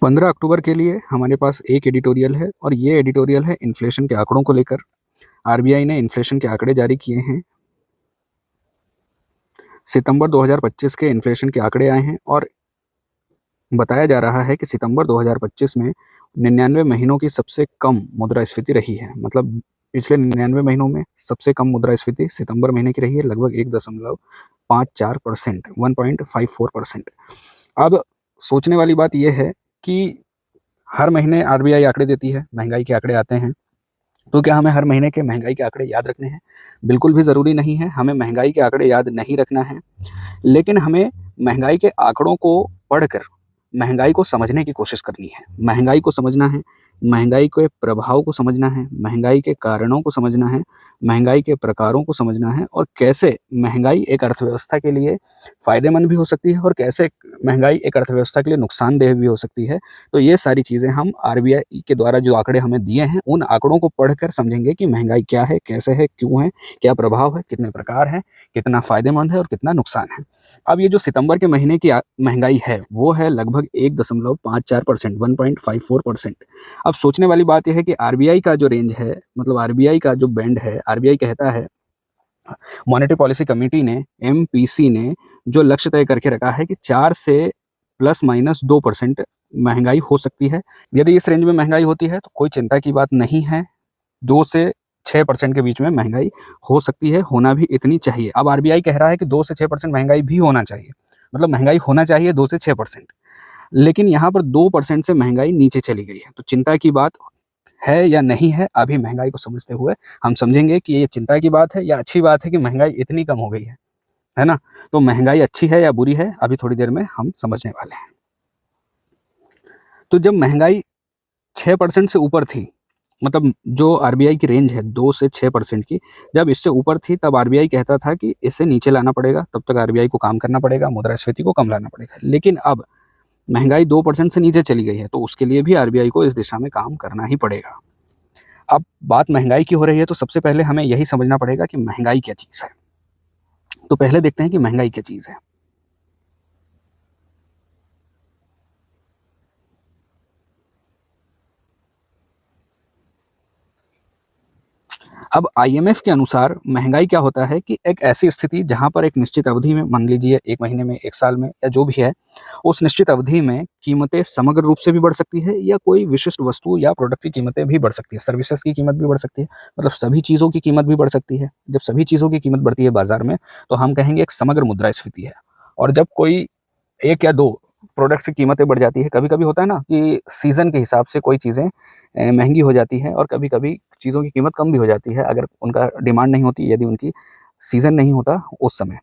15 अक्टूबर के लिए हमारे पास एक एडिटोरियल है और ये एडिटोरियल है इन्फ्लेशन के आंकड़ों को लेकर। आरबीआई ने इन्फ्लेशन के आंकड़े जारी किए हैं। सितंबर 2025 के इन्फ्लेशन के आंकड़े आए हैं और बताया जा रहा है कि सितंबर 2025 में 99 महीनों की सबसे कम मुद्रास्फीति रही है। मतलब पिछले 99 महीनों में सबसे कम मुद्रास्फीति सितंबर महीने की रही है, लगभग 1.54%, 1.54%। अब सोचने वाली बात यह है कि हर महीने आरबीआई आंकड़े देती है, महंगाई के आंकड़े आते हैं। तो क्या हमें हर महीने के महंगाई के आंकड़े याद रखने हैं? बिल्कुल भी ज़रूरी नहीं है, हमें महंगाई के आंकड़े याद नहीं रखना है। लेकिन हमें महंगाई के आंकड़ों को पढ़कर महंगाई को समझने की कोशिश करनी है। महंगाई को समझना है, महंगाई के प्रभाव को समझना है, महंगाई के कारणों को समझना है, महंगाई के प्रकारों को समझना है और कैसे महंगाई एक अर्थव्यवस्था के लिए फ़ायदेमंद भी हो सकती है और कैसे महंगाई एक अर्थव्यवस्था के लिए नुकसानदेह भी हो सकती है। तो ये सारी चीज़ें हम आरबीआई के द्वारा जो आंकड़े हमें दिए हैं, उन आंकड़ों को पढ़कर समझेंगे कि महंगाई क्या है, कैसे है, क्यों है, क्या प्रभाव है, कितने प्रकार हैं, कितना फ़ायदेमंद है और कितना नुकसान है। अब ये जो सितंबर के महीने की महंगाई है, वो है लगभग 1.54%, 1.54%। अब सोचने वाली बात ये है कि आरबीआई का जो रेंज है, मतलब आरबीआई का जो बैंड है, आरबीआई कहता है, मॉनेटरी पॉलिसी कमेटी ने, एमपीसी ने जो लक्ष्य तय करके रखा है कि 4 से ±2% महंगाई हो सकती है। यदि इस रेंज में महंगाई होती है तो कोई चिंता की बात नहीं है। 2 से 6% के बीच में महंगाई हो सकती है, होना भी इतनी चाहिए। अब आरबीआई कह रहा है कि 2 से 6% महंगाई भी होना चाहिए। मतलब महंगाई होना चाहिए 2 से 6%। लेकिन यहाँ पर 2% से महंगाई नीचे चली गई है। तो चिंता की बात है या नहीं है, अभी महंगाई को समझते हुए हम समझेंगे कि ये चिंता की बात है या अच्छी बात है कि महंगाई इतनी कम हो गई है ना? तो महंगाई अच्छी है या बुरी है, अभी थोड़ी देर में हम समझने वाले हैं। तो जब महंगाई 6% से ऊपर थी, मतलब जो आरबीआई की रेंज है 2 से 6% की, जब इससे ऊपर थी तब आरबीआई कहता था कि इसे नीचे लाना पड़ेगा, तब तक आरबीआई को काम करना पड़ेगा, मुद्रास्फीति को कम लाना पड़ेगा। लेकिन अब महंगाई 2% से नीचे चली गई है, तो उसके लिए भी आरबीआई को इस दिशा में काम करना ही पड़ेगा। अब बात महंगाई की हो रही है तो सबसे पहले हमें यही समझना पड़ेगा कि महंगाई क्या चीज़ है। तो पहले देखते हैं कि महंगाई क्या चीज़ है। अब आईएमएफ के अनुसार महंगाई क्या होता है कि एक ऐसी स्थिति जहाँ पर एक निश्चित अवधि में, मान लीजिए 1 महीने में, 1 साल में या जो भी है, उस निश्चित अवधि में कीमतें समग्र रूप से भी बढ़ सकती है या कोई विशिष्ट वस्तु या प्रोडक्ट की कीमतें भी बढ़ सकती है, सर्विसेज की कीमत भी बढ़ सकती है, मतलब सभी चीज़ों की कीमत भी बढ़ सकती है। जब सभी चीज़ों की कीमत बढ़ती है बाजार में, तो हम कहेंगे एक समग्र मुद्रास्फीति है। और जब कोई 1 या 2 प्रोडक्ट्स की कीमतें बढ़ जाती है, कभी-कभी होता है ना कि सीज़न के हिसाब से कोई चीज़ें महँगी हो जाती हैं और कभी-कभी चीज़ों की कीमत कम भी हो जाती है, अगर उनका डिमांड नहीं होती, यदि उनकी सीज़न नहीं होता उस समय।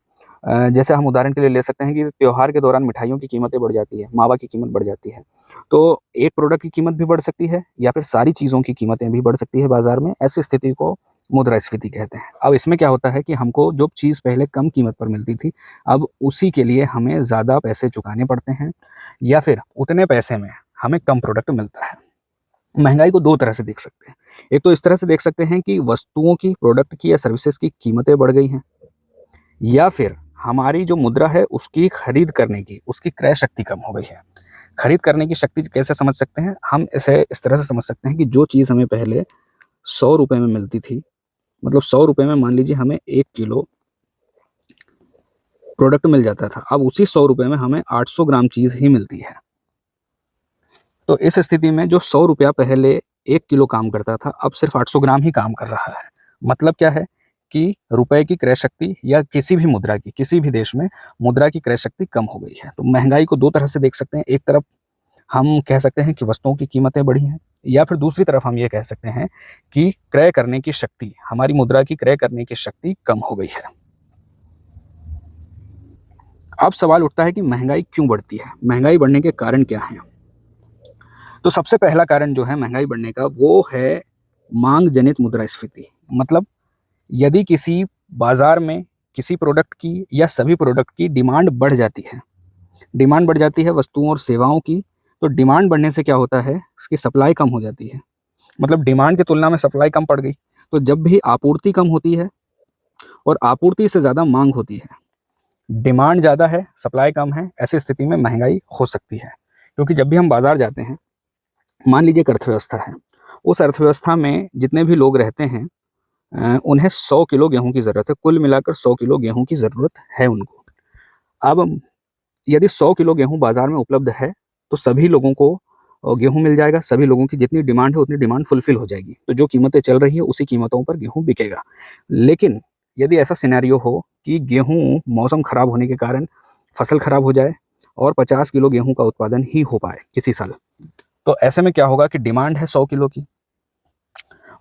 जैसे हम उदाहरण के लिए ले सकते हैं कि त्योहार के दौरान मिठाइयों की कीमतें बढ़ जाती है, मावा की कीमत बढ़ जाती है। तो एक प्रोडक्ट की कीमत भी बढ़ सकती है या फिर सारी चीज़ों की कीमतें भी बढ़ सकती है बाज़ार में, ऐसी स्थिति को मुद्रास्फीति कहते हैं। अब इसमें क्या होता है कि हमको जो चीज़ पहले कम कीमत पर मिलती थी, अब उसी के लिए हमें ज़्यादा पैसे चुकाने पड़ते हैं या फिर उतने पैसे में हमें कम प्रोडक्ट मिलता है। महँगाई को 2 तरह से देख सकते हैं। एक तो इस तरह से देख सकते हैं कि वस्तुओं की, प्रोडक्ट की या सर्विसेज़ की कीमतें बढ़ गई हैं, या फिर हमारी जो मुद्रा है उसकी खरीद करने की, उसकी क्रय शक्ति कम हो गई है। खरीद करने की शक्ति कैसे समझ सकते हैं? हम इसे इस तरह से समझ सकते हैं कि जो चीज़ हमें पहले ₹100 में मिलती थी, मतलब ₹100 में मान लीजिए हमें 1 किलो प्रोडक्ट मिल जाता था, अब उसी ₹100 में हमें 800 ग्राम चीज़ ही मिलती है। तो इस स्थिति में जो ₹100 पहले 1 किलो काम करता था, अब सिर्फ़ 800 ग्राम ही काम कर रहा है। मतलब क्या है कि रुपए की क्रय शक्ति या किसी भी मुद्रा की, किसी भी देश में मुद्रा की क्रय शक्ति कम हो गई है। तो महँगाई को 2 तरह से देख सकते हैं। एक तरफ हम कह सकते हैं कि वस्तुओं की कीमतें बढ़ी हैं, या फिर दूसरी तरफ हम ये कह सकते हैं कि क्रय करने की शक्ति, हमारी मुद्रा की क्रय करने की शक्ति कम हो गई है। अब सवाल उठता है कि महँगाई क्यों बढ़ती है? महँगाई बढ़ने के कारण क्या हैं? तो सबसे पहला कारण जो है महँगाई बढ़ने का, वो है माँग जनित मुद्रास्फीति। मतलब यदि किसी बाज़ार में किसी प्रोडक्ट की या सभी प्रोडक्ट की डिमांड बढ़ जाती है, डिमांड बढ़ जाती है वस्तुओं और सेवाओं की, तो डिमांड बढ़ने से क्या होता है, इसकी सप्लाई कम हो जाती है। मतलब डिमांड की तुलना में सप्लाई कम पड़ गई। तो जब भी आपूर्ति कम होती है और आपूर्ति से ज़्यादा माँग होती है, डिमांड ज़्यादा है, सप्लाई कम है, ऐसी स्थिति में महँगाई हो सकती है। क्योंकि जब भी हम बाजार जाते हैं, मान लीजिए एक अर्थव्यवस्था है, उस अर्थव्यवस्था में जितने भी लोग रहते हैं उन्हें 100 किलो गेहूँ की ज़रूरत है, कुल मिलाकर 100 किलो गेहूँ की ज़रूरत है उनको। अब यदि 100 किलो गेहूँ बाज़ार में उपलब्ध है, तो सभी लोगों को गेहूँ मिल जाएगा, सभी लोगों की जितनी डिमांड है उतनी डिमांड फुलफ़िल हो जाएगी। तो जो कीमतें चल रही हैं उसी कीमतों पर गेहूँ बिकेगा। लेकिन यदि ऐसा सिनेरियो हो कि गेहूँ मौसम ख़राब होने के कारण फसल ख़राब हो जाए और 50 किलो गेहूँ का उत्पादन ही हो पाए किसी साल, तो ऐसे में क्या होगा कि डिमांड है 100 किलो की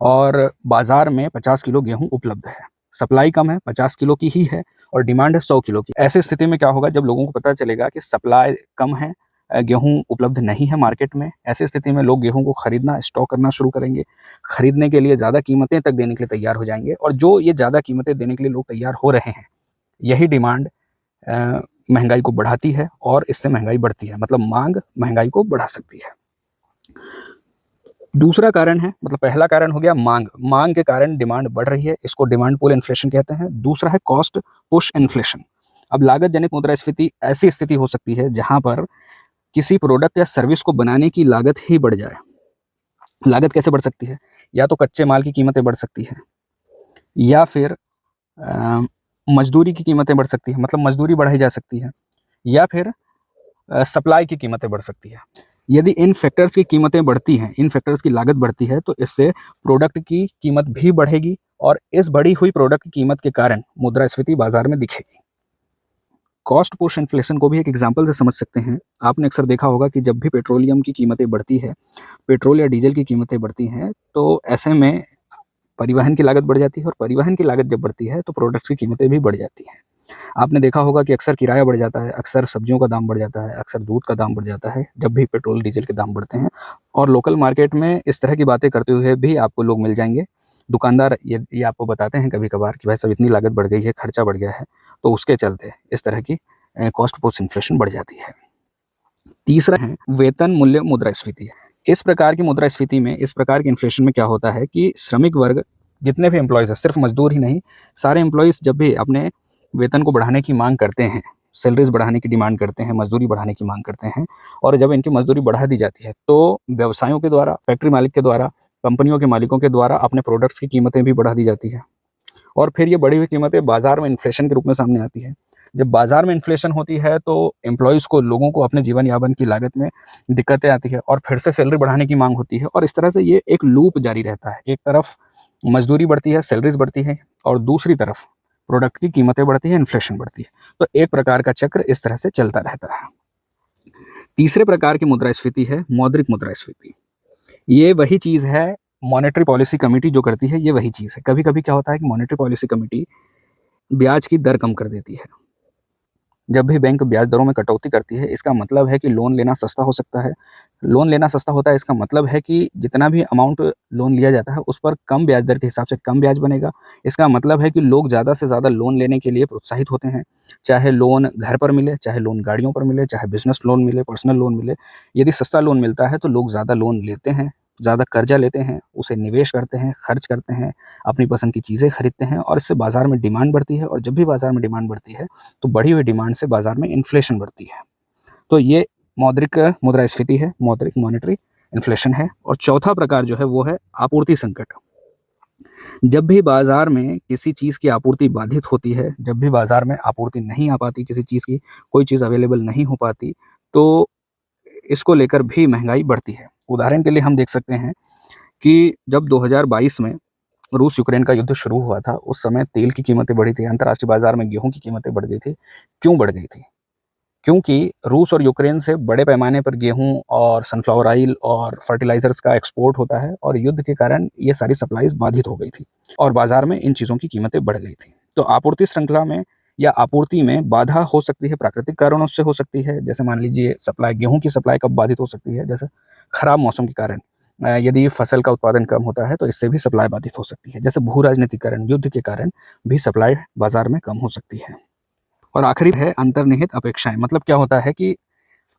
और बाज़ार में 50 किलो गेहूँ उपलब्ध है। सप्लाई कम है, 50 किलो की ही है और डिमांड है 100 किलो की। ऐसी स्थिति में क्या होगा, जब लोगों को पता चलेगा कि सप्लाई कम है, गेहूँ उपलब्ध नहीं है मार्केट में, ऐसी स्थिति में लोग गेहूँ को खरीदना, स्टॉक करना शुरू करेंगे। खरीदने के लिए ज़्यादा कीमतें तक देने के लिए तैयार हो जाएँगे और जो ये ज़्यादा कीमतें देने के लिए लोग तैयार हो रहे हैं, यही डिमांड महँगाई को बढ़ाती है और इससे महँगाई बढ़ती है। मतलब माँग महँगाई को बढ़ा सकती है। दूसरा कारण है, मतलब पहला कारण हो गया माँग। माँग के कारण डिमांड बढ़ रही है, इसको डिमांड पुल इन्फ्लेशन कहते हैं। दूसरा है कॉस्ट पुश इन्फ्लेशन। अब लागत जनित मुद्रास्फीति ऐसी स्थिति हो सकती है जहाँ पर किसी प्रोडक्ट या सर्विस को बनाने की लागत ही बढ़ जाए। लागत कैसे बढ़ सकती है? या तो कच्चे माल की कीमतें बढ़ सकती हैं या फिर मजदूरी की कीमतें बढ़ सकती हैं, मतलब मजदूरी बढ़ाई जा सकती है या फिर सप्लाई की कीमतें बढ़ सकती है। यदि इन फैक्टर्स की कीमतें बढ़ती हैं, इन फैक्टर्स की लागत बढ़ती है, तो इससे प्रोडक्ट की कीमत भी बढ़ेगी और इस बढ़ी हुई प्रोडक्ट की कीमत के कारण मुद्रास्फीति बाजार में दिखेगी। कॉस्ट पुश इन्फ्लेशन को भी एक एग्जांपल से समझ सकते हैं। आपने अक्सर देखा होगा कि जब भी पेट्रोलियम की कीमतें बढ़ती है, पेट्रोल या डीजल की कीमतें बढ़ती हैं, तो ऐसे में परिवहन की लागत बढ़ जाती है और परिवहन की लागत जब बढ़ती है, तो प्रोडक्ट्स की कीमतें भी बढ़ जाती हैं। आपने देखा होगा कि अक्सर किराया बढ़ जाता है, अक्सर सब्जियों का दाम बढ़ जाता है, अक्सर दूध का दाम बढ़ जाता है, जब भी पेट्रोल, डीजल के दाम बढ़ते हैं। और लोकल मार्केट में इस तरह की बातें करते हुए भी आपको लोग मिल जाएँगे। दुकानदार ये आपको बताते हैं कभी-कभार कि भाई साहब इतनी लागत बढ़ गई है, खर्चा बढ़ गया है, तो उसके चलते इस तरह की कॉस्ट पुश इन्फ्लेशन बढ़ जाती है। तीसरा है वेतन मूल्य मुद्रास्फीति। इस प्रकार की मुद्रास्फीति में, इस प्रकार के इन्फ्लेशन में क्या होता है कि श्रमिक वर्ग, जितने भी एम्प्लॉइज़ हैं, सिर्फ मजदूर ही नहीं, सारे एम्प्लॉइज़ जब भी अपने वेतन को बढ़ाने की माँग करते हैं, सैलरीज़ बढ़ाने की डिमांड करते हैं, मज़दूरी बढ़ाने की माँग करते हैं और जब इनकी मज़दूरी बढ़ा दी जाती है, तो व्यवसायों के द्वारा, फैक्ट्री मालिक के द्वारा, कंपनियों के मालिकों के द्वारा अपने प्रोडक्ट्स की कीमतें भी बढ़ा दी जाती है और फिर ये बढ़ी हुई कीमतें बाज़ार में इन्फ्लेशन के रूप में सामने आती है। जब बाज़ार में इन्फ्लेशन होती है, तो एम्प्लॉइज़ को, लोगों को अपने जीवन यापन की लागत में दिक्कतें आती है और फिर से सैलरी बढ़ाने की माँग होती है और इस तरह से ये एक लूप जारी रहता है। एक तरफ मज़दूरी बढ़ती है, सैलरीज़ बढ़ती हैं और दूसरी तरफ प्रोडक्ट की कीमतें बढ़ती हैं, इन्फ्लेशन बढ़ती है। तो एक प्रकार का चक्र इस तरह से चलता रहता है। तीसरे प्रकार की मुद्रास्फीति है मौद्रिक मुद्रास्फीति। ये वही चीज़ है, मॉनेटरी पॉलिसी कमिटी जो करती है, ये वही चीज़ है। कभी-कभी क्या होता है कि मॉनेटरी पॉलिसी कमिटी ब्याज की दर कम कर देती है। जब भी बैंक ब्याज दरों में कटौती करती है, इसका मतलब है कि लोन लेना सस्ता हो सकता है। लोन लेना सस्ता होता है, इसका मतलब है कि जितना भी अमाउंट लोन लिया जाता है, उस पर कम ब्याज दर के हिसाब से कम ब्याज बनेगा। इसका मतलब है कि लोग ज़्यादा से ज़्यादा लोन लेने के लिए प्रोत्साहित होते हैं। चाहे लोन घर पर मिले, चाहे लोन गाड़ियों पर मिले, चाहे बिज़नेस लोन मिले, पर्सनल लोन मिले। यदि सस्ता लोन मिलता है, तो लोग ज़्यादा लोन लेते हैं, ज़्यादा कर्जा लेते हैं, उसे निवेश करते हैं, खर्च करते हैं, अपनी पसंद की चीज़ें खरीदते हैं और इससे बाज़ार में डिमांड बढ़ती है और जब भी बाज़ार में डिमांड बढ़ती है, तो बढ़ी हुई डिमांड से बाज़ार में इन्फ्लेशन बढ़ती है। तो ये मौद्रिक मुद्रास्फीति है, मौद्रिक मॉनेटरी इन्फ्लेशन है। और चौथा प्रकार जो है वो है आपूर्ति संकट। जब भी बाज़ार में किसी चीज़ की आपूर्ति बाधित होती है, जब भी बाज़ार में आपूर्ति नहीं आ पाती किसी चीज़ की, कोई चीज़ अवेलेबल नहीं हो पाती, तो इसको लेकर भी महँगाई बढ़ती है। उदाहरण के लिए हम देख सकते हैं कि जब 2022 में रूस-यूक्रेन का युद्ध शुरू हुआ था, उस समय तेल की कीमतें बढ़ी थी, अंतर्राष्ट्रीय बाज़ार में गेहूँ की कीमतें बढ़ गई थी। क्यों बढ़ गई थी? क्योंकि रूस और यूक्रेन से बड़े पैमाने पर गेहूँ और सनफ्लावर ऑयल और फर्टिलाइज़र्स का एक्सपोर्ट होता है और युद्ध के कारण ये सारी सप्लाईज़ बाधित हो गई थी और बाज़ार में इन चीज़ों की कीमतें बढ़ गई थी। तो आपूर्ति श्रृंखला में या आपूर्ति में बाधा हो सकती है, प्राकृतिक कारणों से हो सकती है, जैसे मान लीजिए सप्लाई, गेहूँ की सप्लाई कब बाधित हो सकती है, जैसे खराब मौसम के कारण। यदि फसल का उत्पादन कम होता है, तो इससे भी सप्लाई बाधित हो सकती है। जैसे भू-राजनीतिकरण, युद्ध के कारण भी सप्लाई बाज़ार में कम हो सकती है। और आखिरी है अंतर्निहित अपेक्षाएँ। मतलब क्या होता है कि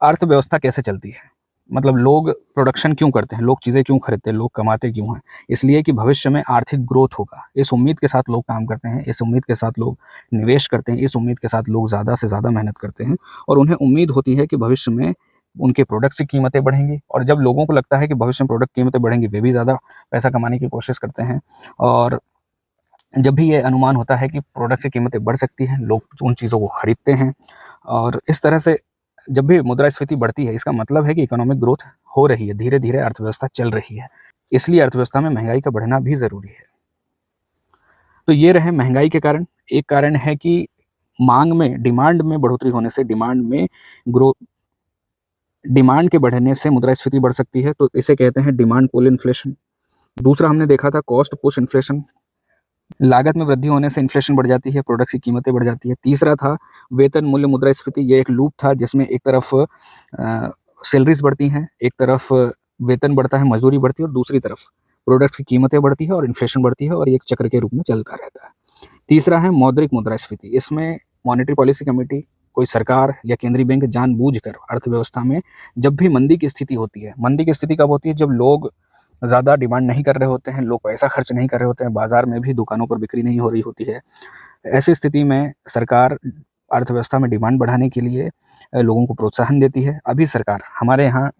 अर्थव्यवस्था कैसे चलती है? मतलब लोग प्रोडक्शन क्यों करते हैं? लोग चीज़ें क्यों खरीदते हैं? लोग कमाते क्यों हैं? इसलिए कि भविष्य में आर्थिक ग्रोथ होगा। इस उम्मीद के साथ लोग काम करते हैं, इस उम्मीद के साथ लोग निवेश करते हैं, इस उम्मीद के साथ लोग ज़्यादा से ज़्यादा मेहनत करते हैं और उन्हें उम्मीद होती है कि भविष्य में उनके प्रोडक्ट्स की कीमतें बढ़ेंगी, और जब लोगों को लगता है कि भविष्य में प्रोडक्ट कीमतें बढ़ेंगी, वे भी ज़्यादा पैसा कमाने की कोशिश करते हैं। और जब भी ये अनुमान होता है कि प्रोडक्ट की कीमतें बढ़ सकती हैं, लोग उन चीज़ों को खरीदते हैं, और इस तरह से जब भी मुद्रास्फीति बढ़ती है, इसका मतलब है कि इकोनॉमिक ग्रोथ हो रही है, धीरे-धीरे अर्थव्यवस्था चल रही है। इसलिए अर्थव्यवस्था में महँगाई का बढ़ना भी ज़रूरी है। तो ये रहे महँगाई के कारण। एक कारण है कि माँग में, डिमांड में बढ़ोतरी होने से डिमांड के बढ़ने से मुद्रास्फीति बढ़ सकती है, तो इसे कहते हैं डिमांड पुल इन्फ्लेशन। दूसरा हमने देखा था कॉस्ट पुश इन्फ्लेशन। लागत में वृद्धि होने से इन्फ्लेशन बढ़ जाती है, प्रोडक्ट्स की कीमतें बढ़ जाती है। तीसरा था वेतन मूल्य मुद्रास्फीति। ये एक लूप था जिसमें एक तरफ सैलरीज बढ़ती हैं, एक तरफ वेतन बढ़ता है, मजदूरी बढ़ती है, और दूसरी तरफ प्रोडक्ट्स की कीमतें बढ़ती है और इन्फ्लेशन बढ़ती है, और ये एक चक्र के रूप में चलता रहता है। तीसरा है मौद्रिक मुद्रास्फीति। इसमें मॉनेटरी पॉलिसी कमेटी, कोई सरकार या केंद्रीय बैंक जानबूझकर अर्थव्यवस्था में जब भी मंदी की स्थिति होती है, मंदी की स्थिति कब होती है? जब लोग ज़्यादा डिमांड नहीं कर रहे होते हैं, लोग पैसा खर्च नहीं कर रहे होते हैं, बाजार में भी दुकानों पर बिक्री नहीं हो रही होती है। ऐसी स्थिति में सरकार अर्थव्यवस्था में डिमांड बढ़ाने के लिए लोगों को प्रोत्साहन देती है। अभी सरकार हमारे यहाँ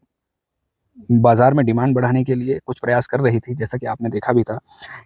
बाजार में डिमांड बढ़ाने के लिए कुछ प्रयास कर रही थी, जैसा कि आपने देखा भी था।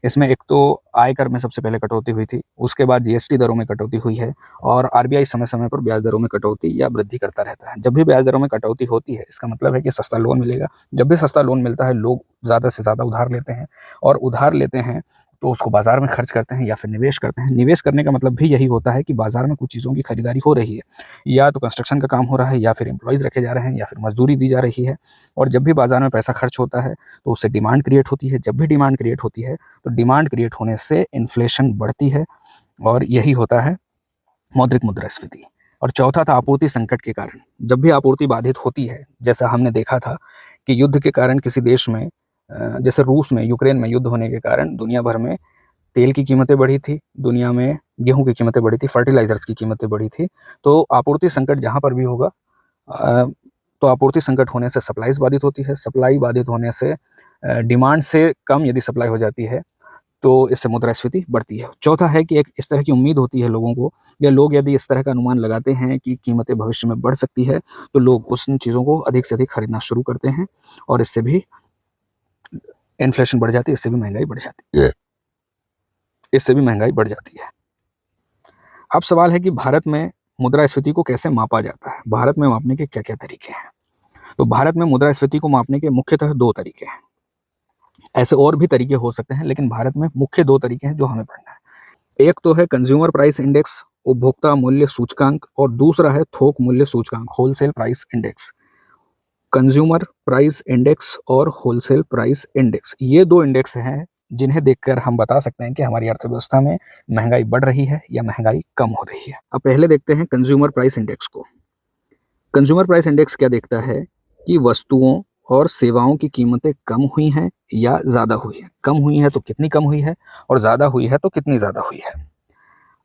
इसमें एक तो आयकर में सबसे पहले कटौती हुई थी, उसके बाद जीएसटी दरों में कटौती हुई है, और आरबीआई समय-समय पर ब्याज दरों में कटौती या वृद्धि करता रहता है। जब भी ब्याज दरों में कटौती होती है, इसका मतलब है कि सस्ता लोन मिलेगा। जब भी सस्ता लोन मिलता है, लोग ज़्यादा से ज़्यादा उधार लेते हैं, और उधार लेते हैं तो उसको बाजार में खर्च करते हैं या फिर निवेश करते हैं। निवेश करने का मतलब भी यही होता है कि बाजार में कुछ चीज़ों की खरीदारी हो रही है, या तो कंस्ट्रक्शन का काम हो रहा है, या फिर एम्प्लॉइज़ रखे जा रहे हैं, या फिर मजदूरी दी जा रही है। और जब भी बाजार में पैसा खर्च होता है तो उससे डिमांड क्रिएट होती है। जब भी डिमांड क्रिएट होती है तो डिमांड क्रिएट होने से इन्फ्लेशन बढ़ती है, और यही होता है मौद्रिक मुद्रास्फीति। और चौथा था आपूर्ति संकट के कारण। जब भी आपूर्ति बाधित होती है, जैसा हमने देखा था कि युद्ध के कारण किसी देश में, जैसे रूस में, यूक्रेन में युद्ध होने के कारण दुनिया भर में तेल की कीमतें बढ़ी थी, दुनिया में गेहूँ की कीमतें बढ़ी थी, फर्टिलाइज़र्स की कीमतें बढ़ी थी। तो आपूर्ति संकट जहाँ पर भी होगा, तो आपूर्ति संकट होने से सप्लाईज़ बाधित होती है, सप्लाई बाधित होने से डिमांड से कम यदि सप्लाई हो जाती है, तो इससे मुद्रास्फीति बढ़ती है। चौथा है कि एक इस तरह की उम्मीद होती है लोगों को, या लोग यदि इस तरह का अनुमान लगाते हैं कि कीमतें भविष्य में बढ़ सकती है, तो लोग उन चीज़ों को अधिक से अधिक खरीदना शुरू करते हैं, और इससे भी इन्फ्लेशन बढ़ जाती है, इससे भी महँगाई बढ़ जाती है। इससे भी महँगाई बढ़ जाती है। अब सवाल है कि भारत में मुद्रास्फीति को कैसे मापा जाता है? भारत में मापने के क्या-क्या तरीके हैं? तो भारत में मुद्रास्फीति को मापने के मुख्यतः 2 तरीके हैं। ऐसे और भी तरीके हो सकते हैं, लेकिन भारत में मुख्य 2 तरीके हैं जो हमें पढ़ना है। एक तो है कंज्यूमर प्राइस इंडेक्स, उपभोक्ता मूल्य सूचकांक, और दूसरा है थोक मूल्य सूचकांक, wholesale price index. Consumer price index और होलसेल प्राइस इंडेक्स, ये 2 इंडेक्स हैं जिन्हें देखकर हम बता सकते हैं कि हमारी अर्थव्यवस्था में महँगाई बढ़ रही है या महँगाई कम हो रही है। अब पहले देखते हैं कंज्यूमर प्राइस इंडेक्स को। कंज्यूमर प्राइस इंडेक्स क्या देखता है कि वस्तुओं और सेवाओं की कीमतें कम हुई हैं या ज़्यादा हुई हैं। कम हुई है तो कितनी कम हुई है, और ज़्यादा हुई है तो कितनी ज़्यादा हुई है।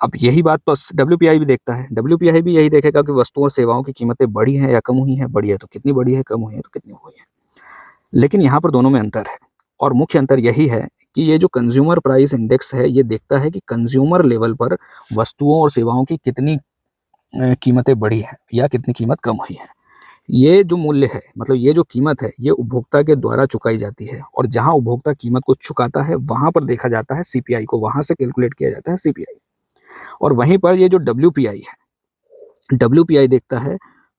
अब यही बात तो डब्ल्यूपीआई भी देखता है। डब्ल्यूपीआई भी यही देखेगा कि वस्तुओं और सेवाओं की कीमतें बढ़ी हैं या कम हुई हैं। बढ़ी है तो कितनी बढ़ी है, कम हुई है तो कितनी हुई है। लेकिन यहाँ पर दोनों में अंतर है, और मुख्य अंतर यही है कि ये जो कंज्यूमर प्राइस इंडेक्स है, ये देखता है कि कंज्यूमर लेवल पर वस्तुओं और सेवाओं की कितनी कीमतें बढ़ी हैं या कितनी कीमत कम हुई है। ये जो मूल्य है, मतलब ये जो कीमत है, ये उपभोक्ता के द्वारा चुकाई जाती है, और जहाँ उपभोक्ता कीमत को चुकाता है, वहाँ पर देखा जाता है सीपीआई को, वहाँ से कैलकुलेट किया जाता है सीपीआई। और वहीं पर ये जो डब्ल्यूपीआई है, डब्ल्यूपीआई देखता है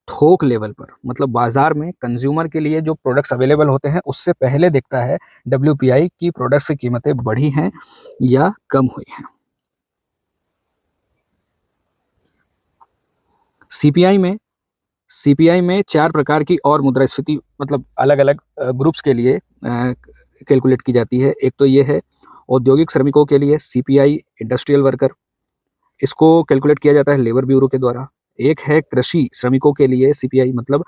थोक लेवल पर, मतलब बाजार में कंज्यूमर के लिए जो प्रोडक्ट्स अवेलेबल होते हैं, उससे पहले देखता है डब्ल्यूपीआई की प्रोडक्ट्स की कीमतें बढ़ी हैं या कम हुई हैं। सीपीआई में 4 प्रकार की और मुद्रास्फीति, मतलब अलग-अलग ग्रुप्स के लिए कैलकुलेट की जाती है। एक तो ये है औद्योगिक श्रमिकों के लिए सीपीआई इंडस्ट्रियल वर्कर, इसको कैलकुलेट किया जाता है लेबर ब्यूरो के द्वारा। एक है कृषि श्रमिकों के लिए सीपीआई, मतलब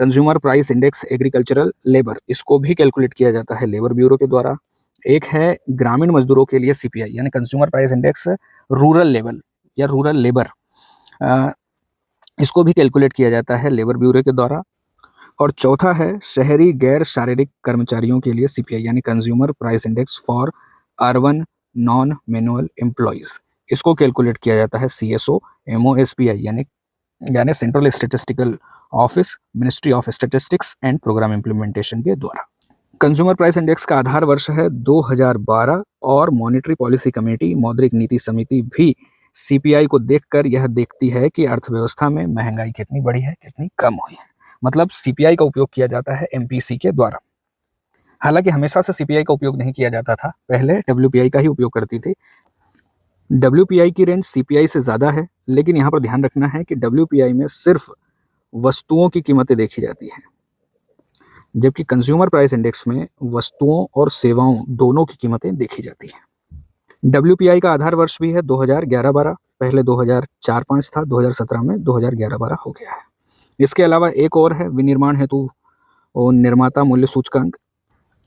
consumer price index agricultural labour, इसको भी कैलकुलेट किया जाता है लेबर ब्यूरो के द्वारा। एक है ग्रामीण मजदूरों के लिए सीपीआई, यानी consumer price index rural level या रूरल लेबर, इसको भी कैलकुलेट किया जाता है लेबर ब्यूरो के द्वारा। और चौथा है शहरी गैर शारीरिक कर्मचारियों के लिए सीपीआई, यानी consumer price index for urban non manual employees, इसको कैलकुलेट किया जाता है सीएसओ एमओएसपीआई, यानी central statistical office ministry of statistics and programme implementation के द्वारा। कंज्यूमर प्राइस इंडेक्स का आधार वर्ष है 2012 और मॉनेटरी पॉलिसी कमेटी मौद्रिक नीति समिति भी सीपीआई को देखकर यह देखती है कि अर्थव्यवस्था में महंगाई कितनी बढ़ी है, कितनी कम हुई है। मतलब सीपीआई का उपयोग किया जाता है एमपीसी के द्वारा। हालांकि हमेशा से सीपीआई का उपयोग नहीं किया जाता था, पहले डब्ल्यूपीआई का ही उपयोग करती थी। डब्ल्यूपीआई की रेंज सीपीआई से ज़्यादा है, लेकिन यहाँ पर ध्यान रखना है कि डब्ल्यूपीआई में सिर्फ वस्तुओं की कीमतें देखी जाती हैं, जबकि कंज्यूमर प्राइस इंडेक्स में वस्तुओं और सेवाओं दोनों की कीमतें देखी जाती हैं। डब्ल्यूपीआई का आधार वर्ष भी है 2011-12, पहले 2004-5 था, 2017 में 2011-12 हो गया है। इसके अलावा एक और है विनिर्माण हेतु और निर्माता मूल्य सूचकांक।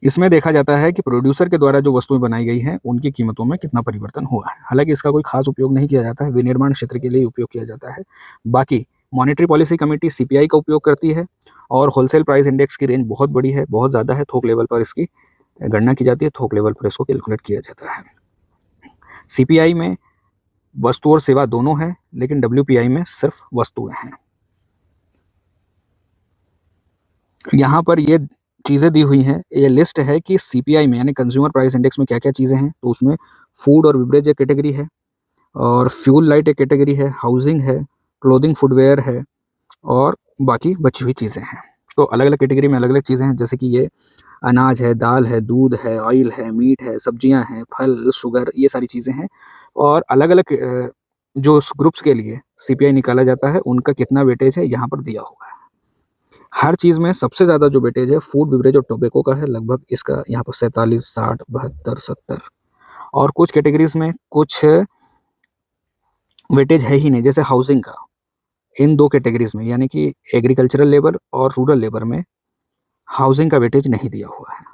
इसमें देखा जाता है कि प्रोड्यूसर के द्वारा जो वस्तुएं बनाई गई हैं उनकी कीमतों में कितना परिवर्तन हुआ है। हालांकि इसका कोई खास उपयोग नहीं किया जाता है, विनिर्माण क्षेत्र के लिए उपयोग किया जाता है। बाकी मॉनेटरी पॉलिसी कमेटी सीपीआई का उपयोग करती है और होलसेल प्राइस इंडेक्स की रेंज बहुत बड़ी है, बहुत ज़्यादा है। थोक लेवल पर इसकी गणना की जाती है, थोक लेवल पर इसको कैलकुलेट किया जाता है। सीपीआई में वस्तु और सेवा दोनों है, लेकिन डब्ल्यूपीआई में सिर्फ वस्तुएं हैं। यहाँ पर ये चीज़ें दी हुई हैं, ये लिस्ट है कि सीपीआई में यानी कंज्यूमर प्राइस इंडेक्स में क्या क्या चीज़ें हैं। तो उसमें फूड और बिवरेज एक कैटेगरी है, और फ्यूल लाइट एक कैटेगरी है, हाउसिंग है, क्लोथिंग फुटवेयर है, और बाकी बची हुई चीज़ें हैं। तो अलग अलग कैटेगरी में अलग अलग चीज़ें हैं, जैसे कि ये अनाज है, दाल है, दूध है, ऑयल है, मीट है, सब्जियां हैं, फल, शुगर, ये सारी चीज़ें हैं। और अलग अलग जो ग्रुप्स के लिए सीपीआई निकाला जाता है उनका कितना वेटेज है यहाँ पर दिया हुआ है। हर चीज़ में सबसे ज़्यादा जो वेटेज है फूड, बिवरेज और टोबैको का है, लगभग इसका यहाँ पर 47, 60, 72, 70। और कुछ कैटेगरीज में कुछ वेटेज है ही नहीं, जैसे हाउसिंग का। इन दो कैटेगरीज में यानी कि एग्रीकल्चरल लेबर और रूरल लेबर में हाउसिंग का वेटेज नहीं दिया हुआ है।